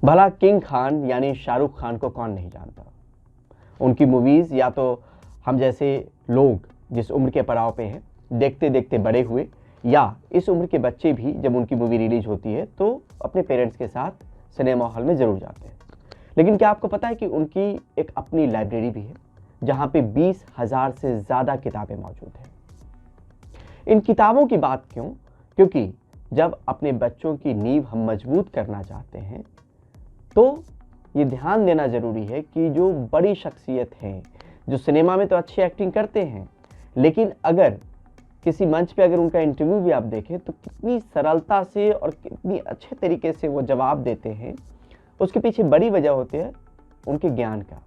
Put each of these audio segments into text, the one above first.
भला किंग खान यानी शाहरुख खान को कौन नहीं जानता। उनकी मूवीज़ या तो हम जैसे लोग जिस उम्र के पड़ाव पे हैं देखते देखते बड़े हुए, या इस उम्र के बच्चे भी जब उनकी मूवी रिलीज होती है तो अपने पेरेंट्स के साथ सिनेमा हॉल में ज़रूर जाते हैं। लेकिन क्या आपको पता है कि उनकी एक अपनी लाइब्रेरी भी है जहाँ पे 20,000 से ज़्यादा किताबें मौजूद हैं। इन किताबों की बात क्यों? क्योंकि जब अपने बच्चों की नींव हम मजबूत करना चाहते हैं तो ये ध्यान देना ज़रूरी है कि जो बड़ी शख्सियत हैं, जो सिनेमा में तो अच्छी एक्टिंग करते हैं, लेकिन अगर किसी मंच पे अगर उनका इंटरव्यू भी आप देखें तो कितनी सरलता से और कितनी अच्छे तरीके से वो जवाब देते हैं, उसके पीछे बड़ी वजह होती है उनके ज्ञान का,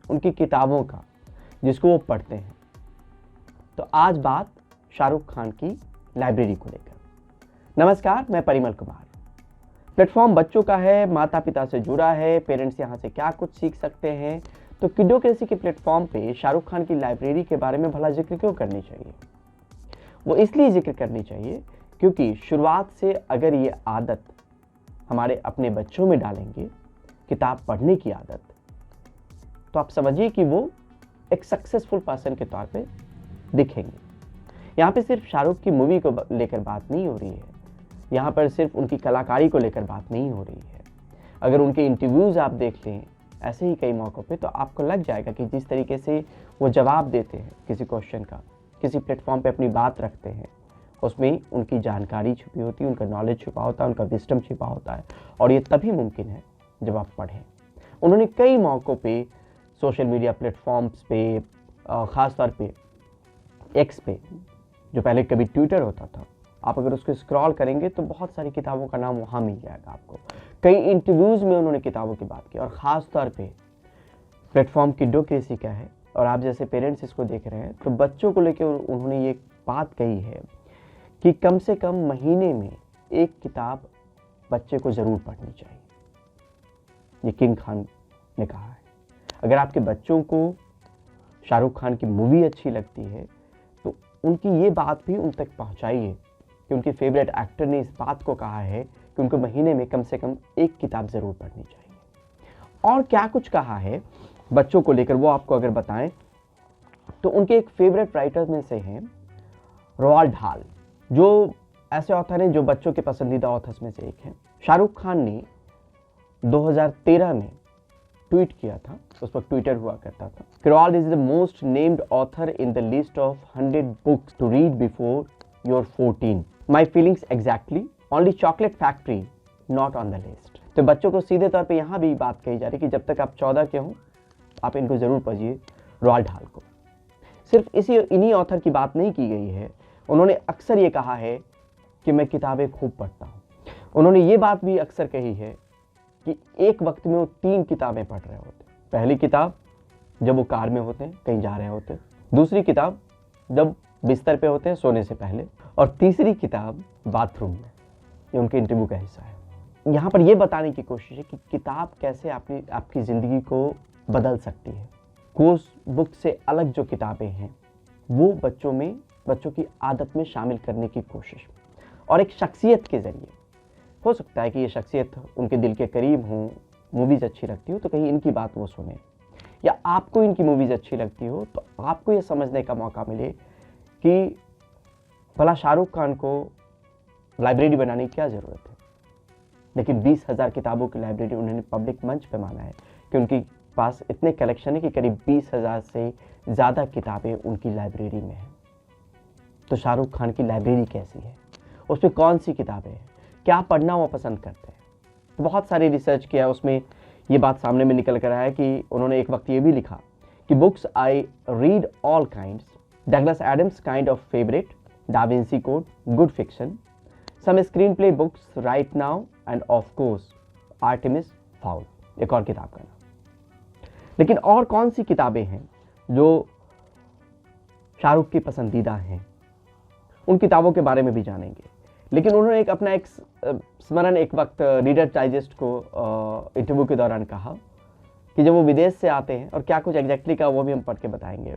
उनकी किताबों का, जिसको वो पढ़ते हैं। तो आज बात शाहरुख खान की लाइब्रेरी को लेकर। नमस्कार, मैं परिमल कुमार। प्लेटफॉर्म बच्चों का है, माता पिता से जुड़ा है, पेरेंट्स यहाँ से क्या कुछ सीख सकते हैं। तो किडोक्रेसी के प्लेटफॉर्म पे शाहरुख खान की लाइब्रेरी के बारे में भला जिक्र क्यों करनी चाहिए? वो इसलिए जिक्र करनी चाहिए क्योंकि शुरुआत से अगर ये आदत हमारे अपने बच्चों में डालेंगे, किताब पढ़ने की आदत, तो आप समझिए कि वो एक सक्सेसफुल पर्सन के तौर पे दिखेंगे। यहाँ पे सिर्फ शाहरुख की मूवी को लेकर बात नहीं हो रही है, यहाँ पर सिर्फ उनकी कलाकारी को लेकर बात नहीं हो रही है। अगर उनके इंटरव्यूज़ आप देख लें ऐसे ही कई मौक़ों पे, तो आपको लग जाएगा कि जिस तरीके से वो जवाब देते हैं किसी क्वेश्चन का, किसी प्लेटफॉर्म पे अपनी बात रखते हैं, उसमें उनकी जानकारी छुपी होती है, उनका नॉलेज छुपा होता है, उनका विजडम छुपा होता है। और ये तभी मुमकिन है जब आप पढ़ें। उन्होंने कई मौक़ों पे सोशल मीडिया प्लेटफॉर्म्स पे, ख़ास तौर पे एक्स पे, जो पहले कभी ट्विटर होता था, आप अगर उसको स्क्रॉल करेंगे तो बहुत सारी किताबों का नाम वहाँ मिल जाएगा आपको। कई इंटरव्यूज़ में उन्होंने किताबों की बात की, और ख़ास तौर पे प्लेटफॉर्म किडोक्रेसी का है और आप जैसे पेरेंट्स इसको देख रहे हैं, तो बच्चों को लेकर उन्होंने ये बात कही है कि कम से कम महीने में एक किताब बच्चे को ज़रूर पढ़नी चाहिए। ये किंग खान ने कहा है। अगर आपके बच्चों को शाहरुख खान की मूवी अच्छी लगती है तो उनकी ये बात भी उन तक पहुँचाइए कि उनके फेवरेट एक्टर ने इस बात को कहा है कि उनको महीने में कम से कम एक किताब ज़रूर पढ़नी चाहिए। और क्या कुछ कहा है बच्चों को लेकर वो आपको अगर बताएं तो उनके एक फेवरेट राइटर में से हैं रोआल्ड डाल, जो ऐसे ऑथर हैं जो बच्चों के पसंदीदा ऑथर्स में से एक हैं। शाहरुख खान ने 2013 में ट्वीट किया था, उस वक्त ट्विटर हुआ करता था, Roald is the most named author in the list of 100 books to read before your 14। My feelings exactly, only chocolate factory not on the list. तो बच्चों को सीधे तौर पे यहाँ भी बात कही जा रही है कि जब तक आप 14 के हों आप इनको ज़रूर पढ़िए, रोआल्ड डाल को। सिर्फ इन्हीं ऑथर की बात नहीं की गई है, उन्होंने अक्सर ये कहा है कि मैं किताबें खूब पढ़ता हूँ। उन्होंने ये बात भी अक्सर कही है कि एक वक्त में वो 3 किताबें पढ़ रहे होते। पहली किताब जब वो कार में होते हैं, कहीं जा रहे होते, दूसरी किताब जब बिस्तर पे होते हैं सोने से पहले, और तीसरी किताब बाथरूम में। ये उनके इंटरव्यू का हिस्सा है। यहाँ पर ये बताने की कोशिश है कि किताब कैसे आपकी ज़िंदगी को बदल सकती है। कोर्स बुक से अलग जो किताबें हैं वो बच्चों की आदत में शामिल करने की कोशिश, और एक शख्सियत के ज़रिए। हो सकता है कि ये शख्सियत उनके दिल के करीब हों, मूवीज़ अच्छी लगती हो तो कहीं इनकी बात वो सुने, या आपको इनकी मूवीज़ अच्छी लगती हो तो आपको ये समझने का मौका मिले कि भला शाहरुख खान को लाइब्रेरी बनाने की क्या ज़रूरत है। लेकिन 20,000 किताबों की लाइब्रेरी उन्होंने पब्लिक मंच पे माना है कि उनके पास इतने कलेक्शन है कि करीब 20,000 से ज़्यादा किताबें उनकी लाइब्रेरी में हैं। तो शाहरुख खान की लाइब्रेरी कैसी है, उसमें कौन सी किताबें हैं, क्या पढ़ना वो पसंद करते हैं। तो बहुत सारी रिसर्च किया, उसमें ये बात सामने में निकल कर आया कि उन्होंने एक वक्त ये भी लिखा कि books I read all kinds, Douglas Adams kind of favourite, Da Vinci Code, good fiction, some screenplay books right now, and of course Artemis Fowl. एक और किताब का नाम। लेकिन और कौन सी किताबें हैं जो शाहरुख की पसंदीदा हैं, उन किताबों के बारे में भी जानेंगे। लेकिन उन्होंने अपना एक स्मरण एक वक्त रीडर डाइजेस्ट को इंटरव्यू के दौरान कहा कि जब वो विदेश से आते हैं, और क्या कुछ एग्जैक्टली का वो भी हम पढ़ के बताएंगे,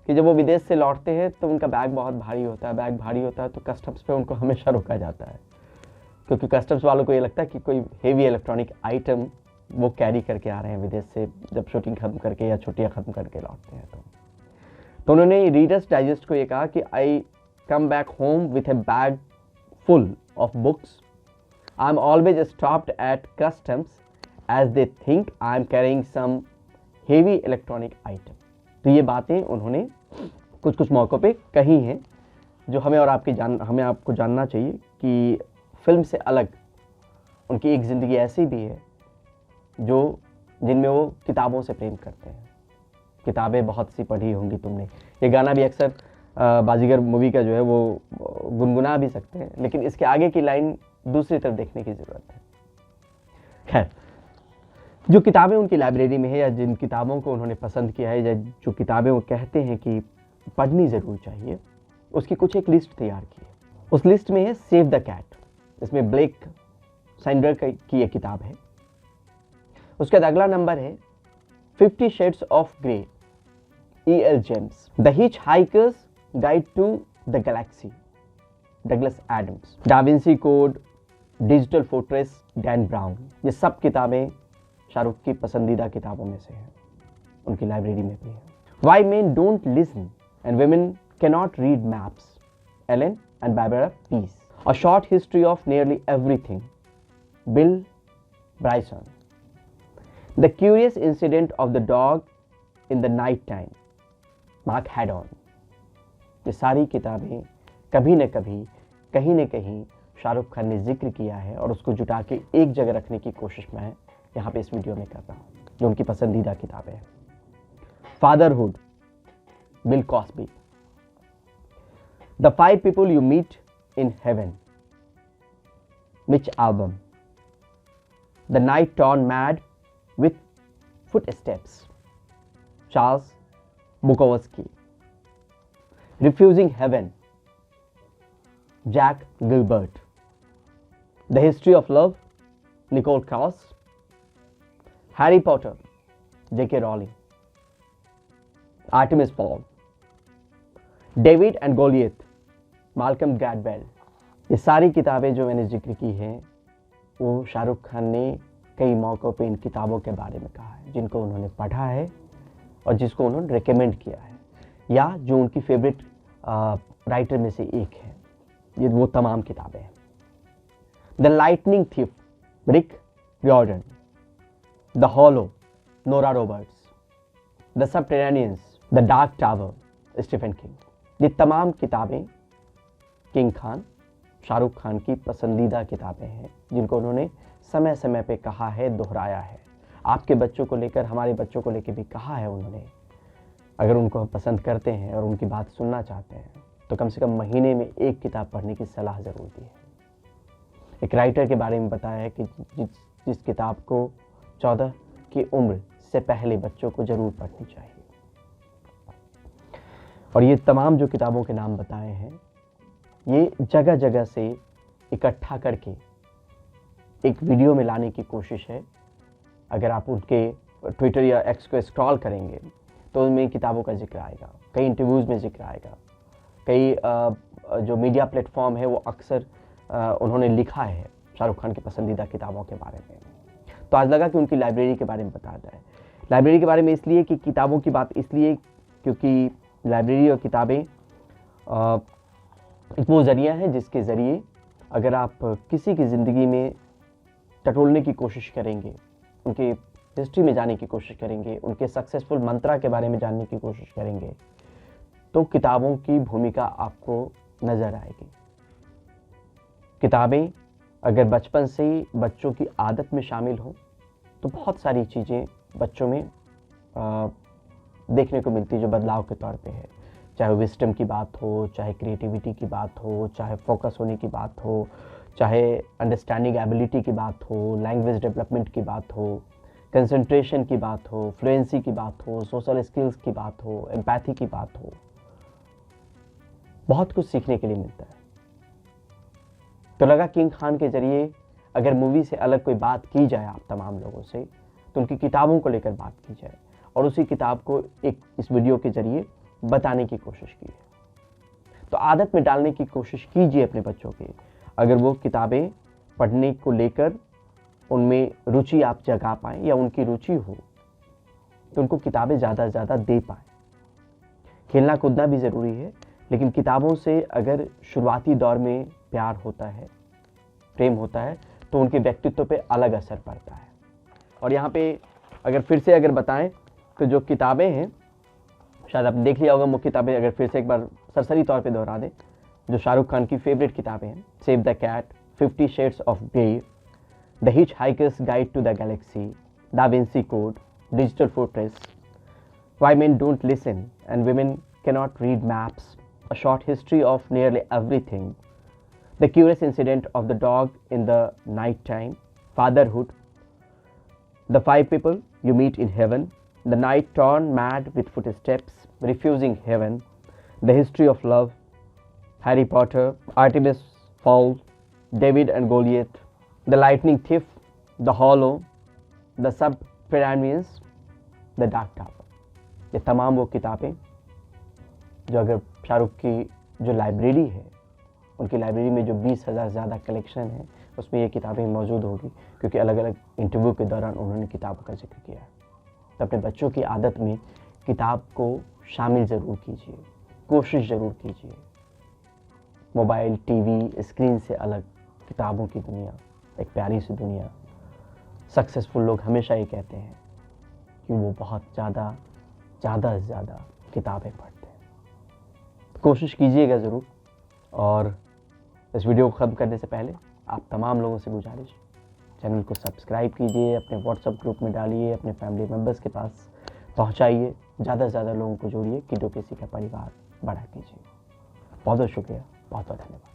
कि जब वो विदेश से लौटते हैं तो उनका बैग बहुत भारी होता है, बैग भारी होता है तो कस्टम्स पे उनको हमेशा रोका जाता है। क्योंकि कस्टम्स वालों को ये लगता है कि कोई हेवी इलेक्ट्रॉनिक आइटम वो कैरी करके आ रहे हैं विदेश से, जब शूटिंग खत्म करके या छुट्टियां खत्म करके लौटते हैं। तो उन्होंने रीडर्स डाइजेस्ट को ये कहा कि I come back home with a bag full of books, I am always stopped at customs as they think I am carrying some heavy electronic item. तो ये बातें उन्होंने कुछ कुछ मौक़ों पे कही हैं जो हमें और हमें आपको जानना चाहिए कि फिल्म से अलग उनकी एक ज़िंदगी ऐसी भी है जिनमें वो किताबों से प्रेम करते हैं। किताबें बहुत सी पढ़ी होंगी तुमने, ये गाना भी अक्सर बाजीगर मूवी का जो है वो गुनगुना भी सकते हैं, लेकिन इसके आगे की लाइन दूसरी तरफ देखने की ज़रूरत है। खैर, जो किताबें उनकी लाइब्रेरी में है या जिन किताबों को उन्होंने पसंद किया है या जो किताबें वो कहते हैं कि पढ़नी ज़रूर चाहिए, उसकी कुछ एक लिस्ट तैयार की है। उस लिस्ट में है सेव द कैट, इसमें ब्लेक साइंडर की ये किताब है। उसके बाद अगला नंबर है 50 Shades of Grey, E.L. James. The Hitchhiker's Guide to the Galaxy, Douglas Adams. Da Vinci Code, Digital Fortress, Dan Brown. ये सब किताबें शाहरुख की पसंदीदा किताबों में से हैं, उनकी लाइब्रेरी में भी है। Why men don't listen and women cannot read maps, Ellen and Barbara Pease. A short history of nearly everything, Bill Bryson. The curious incident of the dog in the night time, Mark Haddon. ये सारी किताबें कभी न कभी कहीं न कहीं शाहरुख खान ने जिक्र किया है और उसको जुटा के एक जगह रखने की कोशिश मैं यहाँ पे इस वीडियो में कर रहा हूँ, जो उनकी पसंदीदा किताबें हैं। Fatherhood, bill Cosby. The 5 people you meet in heaven, Mitch Albom. The night torn mad with footsteps, Charles Bukowski. Refusing heaven, Jack Gilbert. The history of love, Nicole Krauss. Harry Potter, J.K. Rowling. Artemis Fowl. David and Goliath, Malcolm Gladwell. ये सारी किताबें जो मैंने जिक्र की हैं वो शाहरुख खान ने कई मौक़ों पे इन किताबों के बारे में कहा है, जिनको उन्होंने पढ़ा है और जिसको उन्होंने रिकमेंड किया है या जो उनकी फेवरेट राइटर में से एक है। ये वो तमाम किताबें हैं। The lightning thief, Rick Riordan. The hollow, Nora Roberts. The subterraneans, the dark tower, Stephen King. ये तमाम किताबें किंग खान, शाहरुख खान की पसंदीदा किताबें हैं, जिनको उन्होंने समय समय पे कहा है, दोहराया है। आपके बच्चों को लेकर, हमारे बच्चों को लेकर भी कहा है उन्होंने। अगर उनको हम पसंद करते हैं और उनकी बात सुनना चाहते हैं तो कम से कम महीने में एक किताब पढ़ने की सलाह ज़रूर दी है। एक राइटर के बारे में बताया है कि जिस किताब को 14 की उम्र से पहले बच्चों को ज़रूर पढ़नी चाहिए। और ये तमाम जो किताबों के नाम बताए हैं, ये जगह जगह से इकट्ठा करके एक वीडियो में लाने की कोशिश है। अगर आप उनके ट्विटर या एक्स को स्क्रॉल करेंगे तो उनमें किताबों का जिक्र आएगा, कई इंटरव्यूज़ में जिक्र आएगा, कई जो मीडिया प्लेटफॉर्म है वो अक्सर उन्होंने लिखा है शाहरुख खान की पसंदीदा किताबों के बारे में। तो आज लगा कि उनकी लाइब्रेरी के बारे में बताया जाए। लाइब्रेरी के बारे में इसलिए कि किताबों की बात इसलिए क्योंकि लाइब्रेरी और किताबें एक वो ज़रिया है जिसके ज़रिए अगर आप किसी की ज़िंदगी में टटोलने की कोशिश करेंगे, उनके हिस्ट्री में जाने की कोशिश करेंगे, उनके सक्सेसफुल मंत्रा के बारे में जानने की कोशिश करेंगे, तो किताबों की भूमिका आपको नज़र आएगी। किताबें अगर बचपन से ही बच्चों की आदत में शामिल हो तो बहुत सारी चीज़ें बच्चों में देखने को मिलती है जो बदलाव के तौर पे है। चाहे विस्डम की बात हो, चाहे क्रिएटिविटी की बात हो, चाहे फोकस होने की बात हो, चाहे अंडरस्टैंडिंग एबिलिटी की बात हो, लैंग्वेज डेवलपमेंट की बात हो, कंसंट्रेशन की बात हो, फ्लुएंसी की बात हो, सोशल स्किल्स की बात हो, एम्पैथी की बात हो, बहुत कुछ सीखने के लिए मिलता है। तो लगा किंग खान के ज़रिए अगर मूवी से अलग कोई बात की जाए आप तमाम लोगों से, तो उनकी किताबों को लेकर बात की जाए और उसी किताब को एक इस वीडियो के ज़रिए बताने की कोशिश की है। तो आदत में डालने की कोशिश कीजिए अपने बच्चों की। अगर वो किताबें पढ़ने को लेकर उनमें रुचि आप जगा पाएँ या उनकी रुचि हो तो उनको किताबें ज़्यादा से ज़्यादा दे पाएँ। खेलना कूदना भी ज़रूरी है, लेकिन किताबों से अगर शुरुआती दौर में प्यार होता है, प्रेम होता है, तो उनके व्यक्तित्व पे अलग असर पड़ता है। और यहाँ पे अगर फिर से अगर बताएं तो जो किताबें हैं, शायद आपने देख लिया होगा, वो किताबें अगर फिर से एक बार सरसरी तौर पे दोहरा दें, जो शाहरुख खान की फेवरेट किताबें हैं, Save the Cat, 50 Shades of Grey, The Hitchhiker's Guide to the Galaxy, Da Vinci Code, Digital Fortress, Why Men don't listen and women cannot read maps, a short history of nearly everything, the curious incident of the dog in the night time, fatherhood, the 5 people you meet in heaven, the night torn mad with footsteps, refusing heaven, the history of love, Harry Potter, Artemis Fowl, David and Goliath, the lightning thief, the hollow, the subterraneans, the dark tower। ये तमाम वो किताबें जो अगर शाहरुख की जो library है, उनकी लाइब्रेरी में जो 20,000 से ज़्यादा कलेक्शन है, उसमें ये किताबें मौजूद होगी, क्योंकि अलग अलग इंटरव्यू के दौरान उन्होंने किताबों का जिक्र किया है। तो अपने बच्चों की आदत में किताब को शामिल ज़रूर कीजिए, कोशिश ज़रूर कीजिए। मोबाइल, टीवी, स्क्रीन से अलग किताबों की दुनिया, एक प्यारी सी दुनिया। सक्सेसफुल लोग हमेशा ये कहते हैं कि वो बहुत ज़्यादा से ज़्यादा किताबें पढ़ते हैं। कोशिश कीजिएगा ज़रूर। और इस वीडियो को ख़त्म करने से पहले आप तमाम लोगों से गुजारिश, चैनल को सब्सक्राइब कीजिए, अपने व्हाट्सएप ग्रुप में डालिए, अपने फैमिली मेम्बर्स के पास पहुंचाइए, ज़्यादा से ज़्यादा लोगों को जोड़िए, किडोकेसी का परिवार बड़ा कीजिए। बहुत बहुत शुक्रिया, बहुत बहुत धन्यवाद।